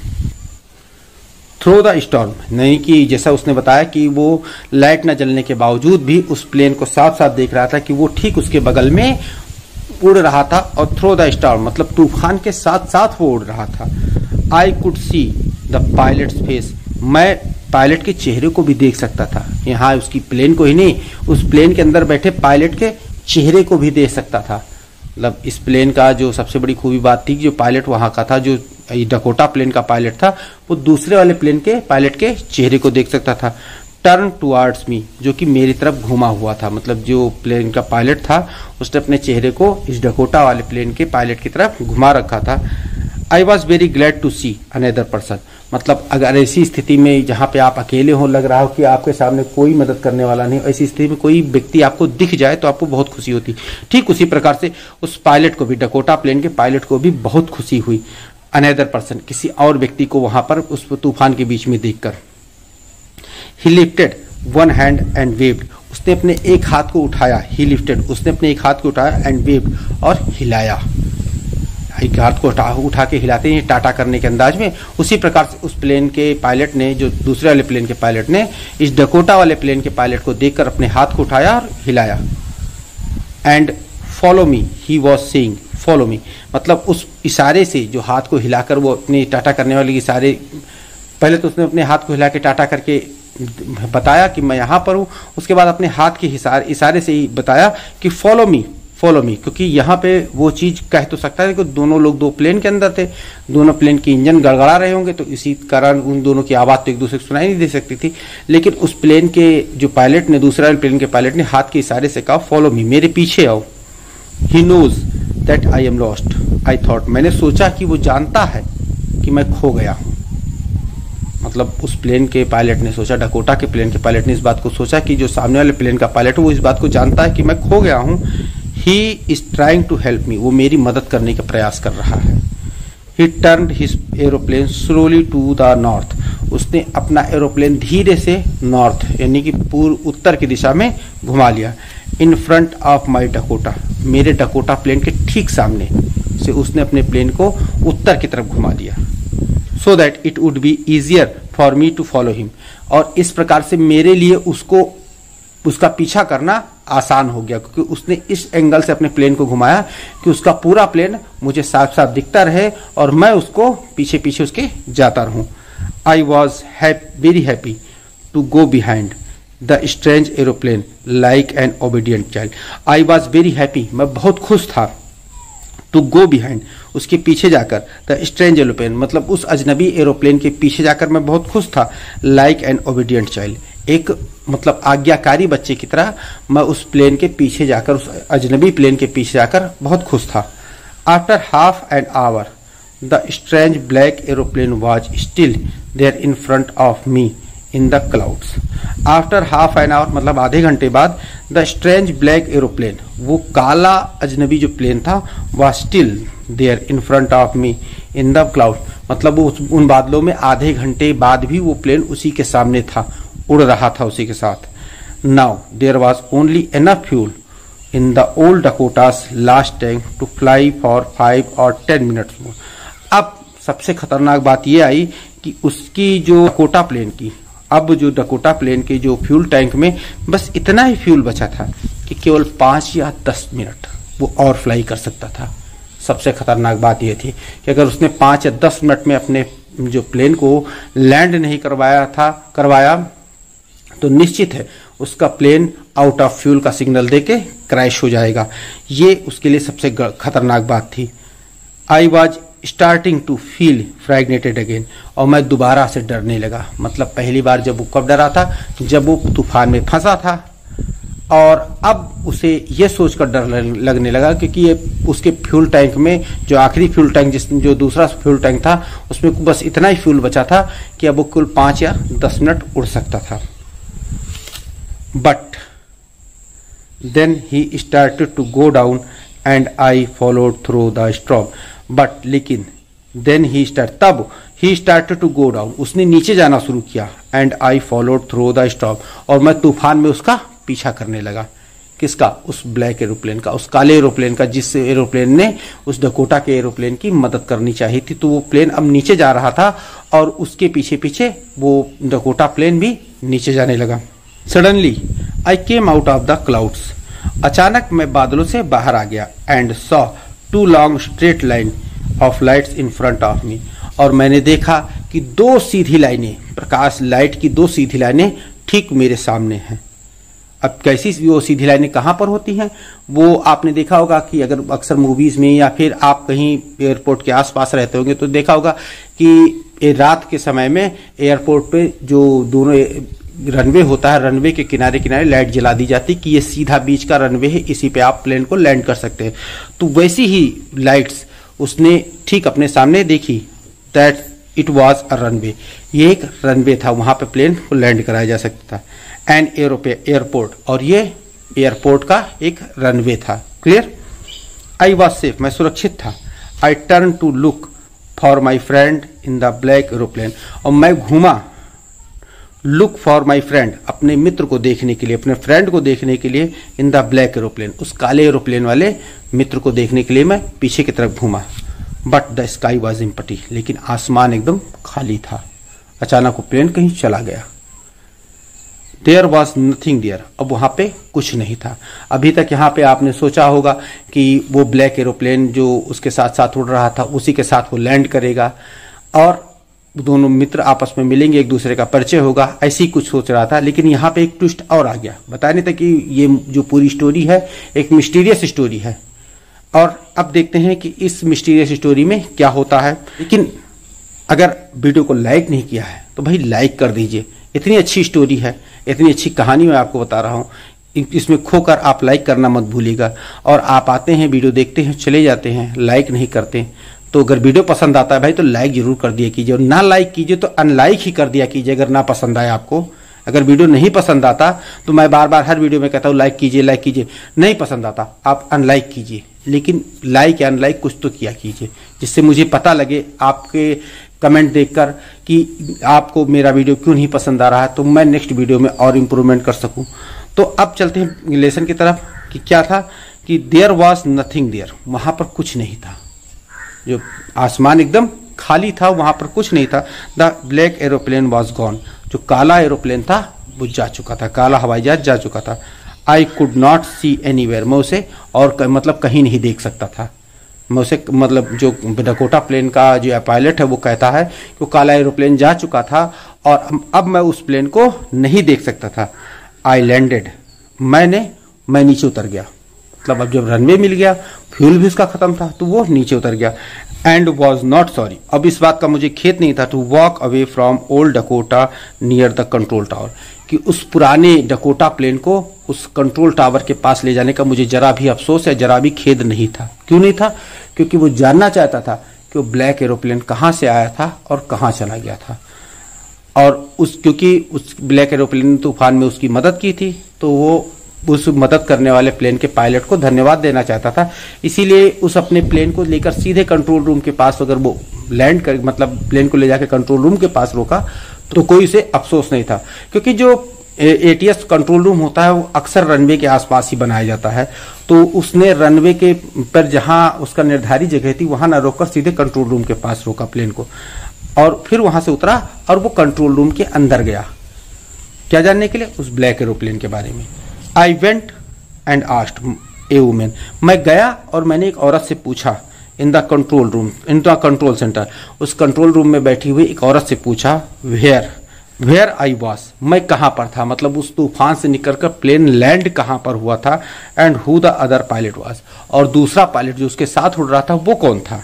[SPEAKER 1] थ्रो द स्टॉर्म, नहीं कि जैसा उसने बताया कि वो लाइट न जलने के बावजूद भी उस प्लेन को साफ साफ देख रहा था कि वो ठीक उसके बगल में उड़ रहा था, और थ्रो द स्टॉर्म मतलब तूफान के साथ साथ वो उड़ रहा था। I could see the pilots face, मैं पायलट के चेहरे को भी देख सकता था। यहाँ उसकी प्लेन को ही नहीं, उस प्लेन के अंदर बैठे पायलट के चेहरे को भी देख सकता था। मतलब इस प्लेन का जो सबसे बड़ी खूबी बात थी, जो पायलट वहां का था, जो डकोटा प्लेन का पायलट था, वो दूसरे वाले प्लेन के पायलट के चेहरे को देख सकता था। टर्न टुवर्ड्स मी, जो कि मेरी तरफ घुमा हुआ था, मतलब जो प्लेन का पायलट था उसने अपने चेहरे को इस डकोटा वाले प्लेन के पायलट की तरफ घुमा रखा था। I was very glad to see another person, मतलब अगर ऐसी स्थिति में जहाँ पे आप अकेले हो, लग रहा हो कि आपके सामने कोई मदद करने वाला नहीं, ऐसी स्थिति में कोई व्यक्ति आपको दिख जाए तो आपको बहुत खुशी होती। ठीक उसी प्रकार से उस पायलट को भी, डकोटा प्लेन के पायलट को भी बहुत खुशी हुई अनदर पर्सन, किसी और व्यक्ति को वहां पर उस तूफान के बीच में देखकर। ही lifted one hand and waived, उसने अपने एक हाथ को उठाया। ही लिफ्टेड, उसने अपने एक हाथ को उठाया, एंड वेव्ड, और हिलाया। एक हाथ को उठा के हिलाते हैं टाटा करने के अंदाज में। उसी प्रकार से उस प्लेन के पायलट ने, जो दूसरे वाले प्लेन के पायलट ने, इस डकोटा वाले प्लेन के पायलट को देखकर अपने हाथ को उठाया और हिलाया। And follow me, he was saying follow me, मतलब उस इशारे से, जो हाथ को हिलाकर वो अपने टाटा करने वाले इशारे, पहले तो उसने अपने हाथ को हिला के टाटा करके बताया कि मैं यहाँ पर हूँ, उसके बाद अपने हाथ के इशारे से ही बताया कि फॉलो मी, फॉलो मी, क्योंकि यहाँ पे वो चीज कह तो सकता है कि दोनों लोग दो प्लेन के अंदर थे, दोनों प्लेन के इंजन गड़गड़ा रहे होंगे, तो इसी कारण उन दोनों की आवाज तो एक दूसरे को सुनाई नहीं दे सकती थी। लेकिन उस प्लेन के जो पायलट ने, दूसरा प्लेन के पायलट ने हाथ के इशारे से कहा फॉलो मी, मेरे पीछे आओ। He knows that I am lost, I thought, मैंने सोचा कि वो जानता है कि मैं खो गया हूँ। मतलब उस प्लेन के पायलट ने सोचा, डकोटा के प्लेन के पायलट ने इस बात को सोचा कि जो सामने वाले प्लेन का पायलट है वो इस बात को जानता है कि मैं खो गया हूँ। He is trying to help me, वो मेरी मदद करने का प्रयास कर रहा है। He turned his aeroplane slowly to the north, उसने अपना एरोप्लेन धीरे से नॉर्थ यानी कि पूर्व उत्तर की दिशा में घुमा लिया। इन फ्रंट ऑफ माई डकोटा, मेरे डकोटा प्लेन के ठीक सामने से उसने अपने प्लेन को उत्तर की तरफ घुमा दिया। So that it would be easier for me to follow him, और इस प्रकार से मेरे लिए उसका पीछा करना आसान हो गया, क्योंकि उसने इस एंगल से अपने प्लेन को घुमाया कि उसका पूरा प्लेन मुझे साफ साफ दिखता रहे और मैं उसको पीछे पीछे उसके जाता रहूं। I was very happy to go behind the strange aeroplane like an obedient child. I was very happy, मैं बहुत खुश था, टू गो बिहाइंड, उसके पीछे जाकर, द स्ट्रेंज एरोप्लेन मतलब उस अजनबी एरोप्लेन के पीछे जाकर मैं बहुत खुश था। लाइक एन ओबीडियंट चाइल्ड, एक मतलब आज्ञाकारी बच्चे की तरह मैं उस प्लेन के पीछे जाकर, उस अजनबी प्लेन के पीछे जाकर बहुत खुश था। After half an hour the strange black aeroplane was still there in front of me in the clouds. After half an hour मतलब आधे घंटे बाद, द स्ट्रेंज ब्लैक एरोप्लेन, वो काला अजनबी जो प्लेन था, वह still there in front of me in the cloud, मतलब वो उन बादलों में आधे घंटे बाद भी वो प्लेन उसी के सामने था, उड़ रहा था उसी के साथ। Now there was only enough fuel in the old Dakota's last tank to fly for 5 or 10 minutes more. अब सबसे खतरनाक बात यह आई कि उसकी जो डकोटा प्लेन की, अब जो डकोटा प्लेन के जो फ्यूल टैंक में बस इतना ही फ्यूल बचा था कि केवल 5 या 10 मिनट वो और फ्लाई कर सकता था। सबसे खतरनाक बात यह थी कि अगर उसने 5 या 10 मिनट में अपने जो प्लेन को लैंड नहीं करवाया तो निश्चित है उसका प्लेन आउट ऑफ फ्यूल का सिग्नल देके क्रैश हो जाएगा। ये उसके लिए सबसे खतरनाक बात थी। I was starting to feel frightened again, और मैं दोबारा से डरने लगा। मतलब पहली बार जब वो कब डरा था, जब वो तूफान में फंसा था, और अब उसे ये सोचकर डर लगने लगा क्योंकि ये उसके फ्यूल टैंक में जो आखिरी फ्यूल टैंक जो दूसरा फ्यूल टैंक था उसमें बस इतना ही फ्यूल बचा था कि अब वो कुल 5 या 10 मिनट उड़ सकता था। But then he started to go down and I followed through the storm. But लेकिन then he started to go down, उसने नीचे जाना शुरू किया। And I followed through the storm, और मैं तूफान में उसका पीछा करने लगा। किसका? उस ब्लैक एरोप्लेन का, उस काले एरोप्लेन का, जिस एरोप्लेन ने उस डकोटा के एरोप्लेन की मदद करनी चाहिए थी। तो वो प्लेन अब नीचे जा रहा था और उसके पीछे पीछे वो डकोटा प्लेन भी नीचे जाने लगा। Suddenly I came out of the clouds, अचानक मैं बादलों से बाहर आ गया। And saw 2 long straight line of lights in front of मी, और मैंने देखा कि 2 सीधी लाइनें, प्रकाश लाइट की 2 सीधी लाइनें ठीक मेरे सामने हैं। अब कैसी वो सीधी लाइनें कहाँ पर होती हैं? वो आपने देखा होगा कि अगर अक्सर मूवीज में या फिर आप कहीं एयरपोर्ट के आसपास रहते होंगे तो देखा होगा कि रात के समय में एयरपोर्ट पे जो दोनों रनवे होता है, रनवे के किनारे किनारे लाइट जला दी जाती कि ये सीधा बीच का रनवे है, इसी पे आप प्लेन को लैंड कर सकते हैं। तो वैसी ही लाइट्स उसने ठीक अपने सामने देखी। That it was a runway, ये एक रनवे था, वहां पे प्लेन को लैंड कराया जा सकता था। एंड एयरपोर्ट, और ये एयरपोर्ट का एक रनवे था। क्लियर? आई वॉज सेफ, मैं सुरक्षित था। I turn to look for my friend in the black aeroplane, और मैं घूमा लुक फॉर माई फ्रेंड, अपने मित्र को देखने के लिए, अपने फ्रेंड को देखने के लिए, इन द ब्लैक एरोप्लेन, उस काले एरोप्लेन वाले मित्र को देखने के लिए मैं पीछे की तरफ घूमा। But the sky was empty, लेकिन आसमान एकदम खाली था। अचानक वो प्लेन कहीं चला गया। देयर वॉज नथिंग देयर, अब वहां पे कुछ नहीं था। अभी तक यहाँ पे आपने सोचा होगा कि वो ब्लैक एरोप्लेन जो उसके साथ साथ उड़ रहा था उसी के साथ वो लैंड करेगा और दोनों मित्र आपस में मिलेंगे, एक दूसरे का परिचय होगा, ऐसी कुछ सोच रहा था। लेकिन यहाँ पे एक ट्विस्ट और आ गया। बताया नहीं था कि ये जो पूरी स्टोरी है एक मिस्टीरियस स्टोरी है, और अब देखते हैं कि इस मिस्टीरियस स्टोरी में क्या होता है। लेकिन अगर वीडियो को लाइक नहीं किया है तो भाई लाइक कर दीजिए। इतनी अच्छी स्टोरी है, इतनी अच्छी कहानी मैं आपको बता रहा हूँ, इसमें खोकर आप लाइक करना मत भूलिएगा। और आप आते हैं, वीडियो देखते हैं, चले जाते हैं, लाइक नहीं करते। तो अगर वीडियो पसंद आता है भाई तो लाइक जरूर कर दिया कीजिए, और ना लाइक कीजिए तो अनलाइक ही कर दिया कीजिए अगर ना पसंद आए आपको। अगर वीडियो नहीं पसंद आता तो मैं बार बार हर वीडियो में कहता हूँ लाइक कीजिए, लाइक कीजिए। नहीं पसंद आता आप अनलाइक कीजिए, लेकिन लाइक या अनलाइक कुछ तो किया कीजिए, जिससे मुझे पता लगे आपके कमेंट देखकर कि आपको मेरा वीडियो क्यों नहीं पसंद आ रहा है, तो मैं नेक्स्ट वीडियो में और इम्प्रूवमेंट कर सकूं। तो अब चलते हैं लेसन की तरफ कि क्या था कि देयर वॉज नथिंग देयर, वहां पर कुछ नहीं था। जो आसमान एकदम खाली था, वहां पर कुछ नहीं था। The black aeroplane was gone, जो काला एरोप्लेन था वो जा चुका था, काला हवाई जहाज जा चुका था। I could not see anywhere, मैं उसे और मतलब कहीं नहीं देख सकता था। मैं उसे मतलब जो डकोटा प्लेन का जो पायलट है वो कहता है कि वो काला एरोप्लेन जा चुका था और अब मैं उस प्लेन को नहीं देख सकता था। आई लैंडेड, मैं नीचे उतर गया, मतलब अब जब रनवे मिल गया, फ्यूल भी उसका खत्म था तो वो नीचे उतर गया। एंड वॉज नॉट सॉरी, अब इस बात का मुझे खेद नहीं था, to walk away from old Dakota near the control tower, कि उस पुराने डकोटा प्लेन को उस कंट्रोल टावर के पास ले जाने का मुझे जरा भी अफसोस या जरा भी खेद नहीं था। क्यों नहीं था? क्योंकि वो जानना चाहता था कि वो ब्लैक एरोप्लेन कहाँ से आया था और कहाँ चला गया था। और क्योंकि उस ब्लैक एरोप्लेन ने तूफान में उसकी मदद की थी, तो वो उस मदद करने वाले प्लेन के पायलट को धन्यवाद देना चाहता था। इसीलिए उस अपने प्लेन को लेकर सीधे कंट्रोल रूम के पास अगर वो लैंड कर मतलब प्लेन को ले जाकर कंट्रोल रूम के पास रोका तो कोई उसे अफसोस नहीं था, क्योंकि जो एटीएस कंट्रोल रूम होता है वो अक्सर रनवे के आसपास ही बनाया जाता है। तो उसने रनवे के पर जहां उसका निर्धारित जगह थी वहां न रोककर सीधे कंट्रोल रूम के पास रोका प्लेन को, और फिर वहां से उतरा और वो कंट्रोल रूम के अंदर गया। क्या जानने के लिए? उस ब्लैक एरोप्लेन के बारे में। I went and asked A women, मैं गया और मैंने एक औरत से पूछा। In the control room, in the control centre, उस कंट्रोल रूम में बैठी हुई एक औरत से पूछा। वेयर आई वॉज, मैं कहां पर था, मतलब उस तूफान से निकलकर प्लेन लैंड कहां पर हुआ था। And who the other pilot was, और दूसरा पायलट जो उसके साथ उड़ रहा था वो कौन था।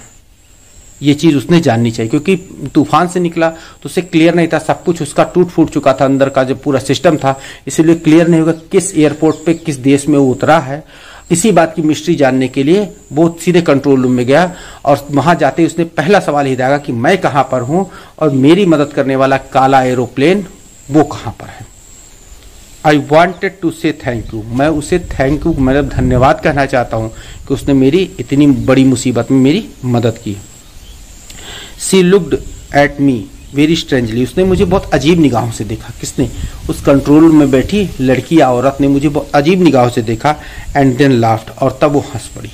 [SPEAKER 1] ये चीज उसने जाननी चाहिए, क्योंकि तूफान से निकला तो उसे क्लियर नहीं था, सब कुछ उसका टूट फूट चुका था, अंदर का जो पूरा सिस्टम था, इसीलिए क्लियर नहीं होगा किस एयरपोर्ट पे किस देश में वो उतरा है। इसी बात की मिस्ट्री जानने के लिए वो सीधे कंट्रोल रूम में गया और वहां जाते ही उसने पहला सवाल ही दागा कि मैं कहां पर हूं और मेरी मदद करने वाला काला एरोप्लेन वो कहां पर है। आई वॉन्टेड टू से थैंक यू, मैं उसे थैंक यू मतलब धन्यवाद कहना चाहता हूं कि उसने मेरी इतनी बड़ी मुसीबत में मेरी मदद की। She looked at me very strangely, उसने मुझे बहुत अजीब निगाहों से देखा। किसने? उस कंट्रोल में बैठी लड़की या औरत ने मुझे बहुत अजीब निगाहों से देखा। एंड देन लाफ्ड, और तब वो हंस पड़ी।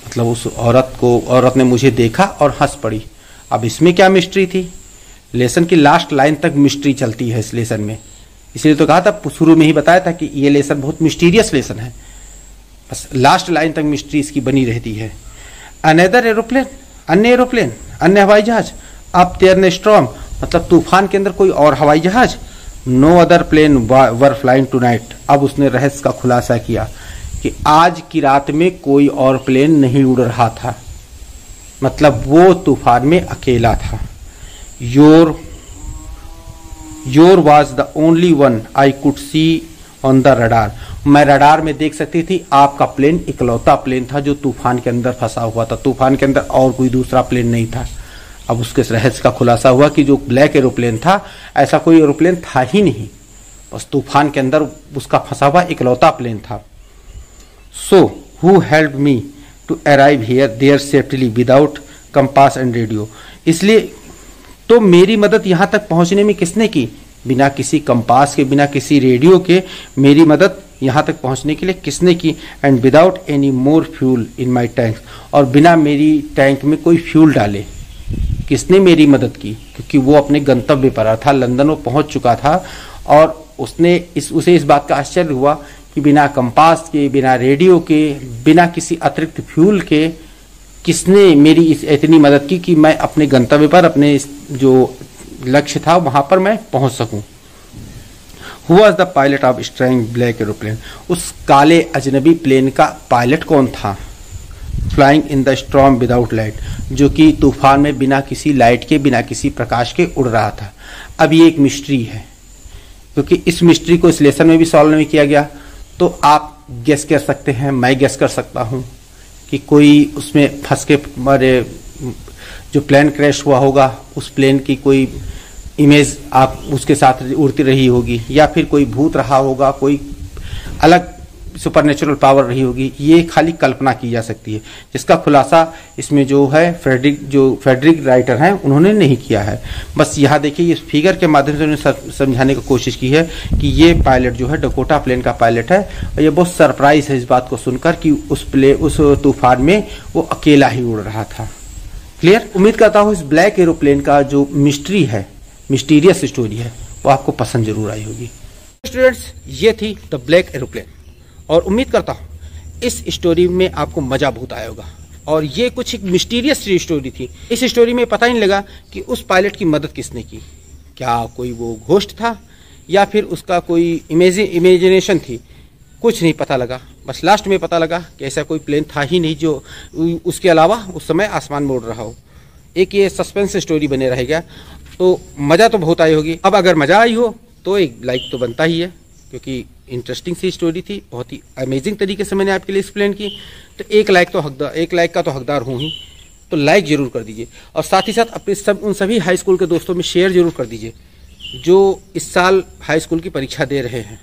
[SPEAKER 1] मतलब उस औरत ने मुझे देखा और हंस पड़ी। अब इसमें क्या मिस्ट्री थी? लेसन की लास्ट लाइन तक मिस्ट्री चलती है इस लेसन में, इसलिए तो कहा था, शुरू में ही बताया था कि ये लेसन बहुत मिस्टीरियस लेसन है। बस लास्ट लाइन तक मिस्ट्री इसकी बनी रहती है। अनदर एरोप्लेन, अन्य एरोप्लेन, अन्य हवाई जहाज। अप देयर इन स्टॉर्म, मतलब तूफान के अंदर कोई और हवाई जहाज। No other plane were flying tonight. अब उसने रहस्य का खुलासा किया कि आज की रात में कोई और प्लेन नहीं उड़ रहा था, मतलब वो तूफान में अकेला था। Your was the only one I could C on the radar. मैं रडार में देख सकती थी, आपका प्लेन इकलौता प्लेन था जो तूफान के अंदर फंसा हुआ था। तूफान के अंदर और कोई दूसरा प्लेन नहीं था। अब उसके रहस्य का खुलासा हुआ कि जो ब्लैक एरोप्लेन था, ऐसा कोई एरोप्लेन था ही नहीं, बस तूफान के अंदर उसका फंसा हुआ इकलौता प्लेन था। So who help me to arrive here there safely without compass and radio. इसलिए तो मेरी मदद यहां तक पहुंचने में किसने की? बिना किसी कंपास के, बिना किसी रेडियो के मेरी मदद यहां तक पहुंचने के लिए किसने की? And without any more fuel in my tank, और बिना मेरी टैंक में कोई फ्यूल डाले किसने मेरी मदद की? क्योंकि वो अपने गंतव्य पर था, लंदन वो पहुंच चुका था, और उसे इस बात का आश्चर्य हुआ कि बिना कंपास के, बिना रेडियो के, बिना किसी अतिरिक्त फ्यूल के किसने मेरी इतनी मदद की कि मैं अपने गंतव्य पर, अपने जो लक्ष्य था वहां पर मैं पहुंच सकूं। Who was the pilot of strange black aeroplane? उस काले अजनबी प्लेन का पायलट कौन था? Flying in the storm without light, जो कि तूफान में बिना किसी लाइट के, बिना किसी प्रकाश के उड़ रहा था। अब ये एक मिस्ट्री है, क्योंकि इस मिस्ट्री को इस लेसन में भी सॉल्व नहीं किया गया। तो आप गेस कर सकते हैं, मैं गेस कर सकता हूं कि कोई उसमें फंस के मारे, जो प्लेन क्रैश हुआ होगा उस प्लेन की कोई इमेज आप उसके साथ उड़ती रही होगी, या फिर कोई भूत रहा होगा, कोई अलग सुपरनेचुरल पावर रही होगी। ये खाली कल्पना की जा सकती है, जिसका खुलासा इसमें जो है फ्रेडरिक राइटर हैं उन्होंने नहीं किया है। बस यहाँ देखिए, इस फिगर के माध्यम से उन्होंने समझाने की कोशिश की है कि ये पायलट जो है डकोटा प्लेन का पायलट है, और ये बहुत सरप्राइज है इस बात को सुनकर कि उस तूफान में वो अकेला ही उड़ रहा था। क्लियर? उम्मीद करता हूँ इस ब्लैक एरोप्लेन का जो मिस्ट्री है, मिस्टीरियस स्टोरी है, वो आपको पसंद जरूर आई होगी। स्टूडेंट्स, ये थी द ब्लैक एरोप्लेन, और उम्मीद करता हूँ इस स्टोरी में आपको मजा बहुत आया होगा। और ये कुछ एक मिस्टीरियस स्टोरी थी। इस स्टोरी में पता ही नहीं लगा कि उस पायलट की मदद किसने की। क्या कोई वो घोस्ट था, या फिर उसका कोई इमेजिनेशन थी? कुछ नहीं पता लगा। बस लास्ट में पता लगा कि ऐसा कोई प्लेन था ही नहीं जो उसके अलावा उस समय आसमान में उड़ रहा हो। एक ये सस्पेंस स्टोरी बने रहेगा। तो मज़ा तो बहुत आई होगी। अब अगर मज़ा आई हो तो एक लाइक तो बनता ही है, क्योंकि इंटरेस्टिंग सी स्टोरी थी, बहुत ही अमेजिंग तरीके से मैंने आपके लिए एक्सप्लेन की। तो एक लाइक का तो हकदार हूँ ही। तो लाइक जरूर कर दीजिए, और साथ ही साथ अपने उन सभी हाई स्कूल के दोस्तों में शेयर जरूर कर दीजिए जो इस साल हाई स्कूल की परीक्षा दे रहे हैं,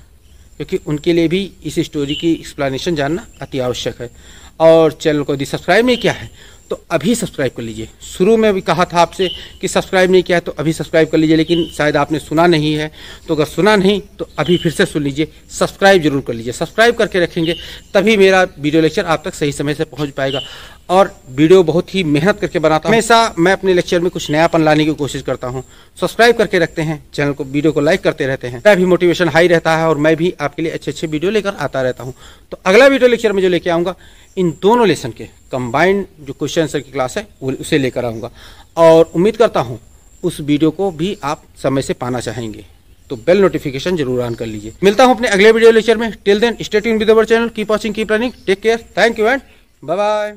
[SPEAKER 1] क्योंकि उनके लिए भी इस स्टोरी की एक्सप्लेनेशन जानना अति आवश्यक है। और चैनल को यदि सब्सक्राइब नहीं किया है तो अभी सब्सक्राइब कर लीजिए। शुरू में भी कहा था आपसे कि सब्सक्राइब नहीं किया है तो अभी सब्सक्राइब कर लीजिए, लेकिन शायद आपने सुना नहीं है। तो अगर सुना नहीं तो अभी फिर से सुन लीजिए, सब्सक्राइब जरूर कर लीजिए। सब्सक्राइब करके रखेंगे तभी मेरा वीडियो लेक्चर आप तक सही समय से पहुंच पाएगा। और वीडियो बहुत ही मेहनत करके बनाता हूँ, हमेशा मैं अपने लेक्चर में कुछ नयापन लाने की कोशिश करता हूँ। सब्सक्राइब करके रखते हैं चैनल को, वीडियो को लाइक करते रहते हैं, मेरा भी मोटिवेशन हाई रहता है और मैं भी आपके लिए अच्छे अच्छे वीडियो लेकर आता रहता हूँ। तो अगला वीडियो लेक्चर में जो लेके आऊँगा, इन दोनों लेसन के कंबाइंड जो क्वेश्चन आंसर की क्लास है उसे लेकर आऊँगा, और उम्मीद करता हूँ उस वीडियो को भी आप समय से पाना चाहेंगे। तो बेल नोटिफिकेशन जरूर ऑन कर लीजिए। मिलता हूँ अपने अगले वीडियो लेक्चर में। Till then stay tuned with our channel, keep watching, keep learning, take care, thank you and bye bye.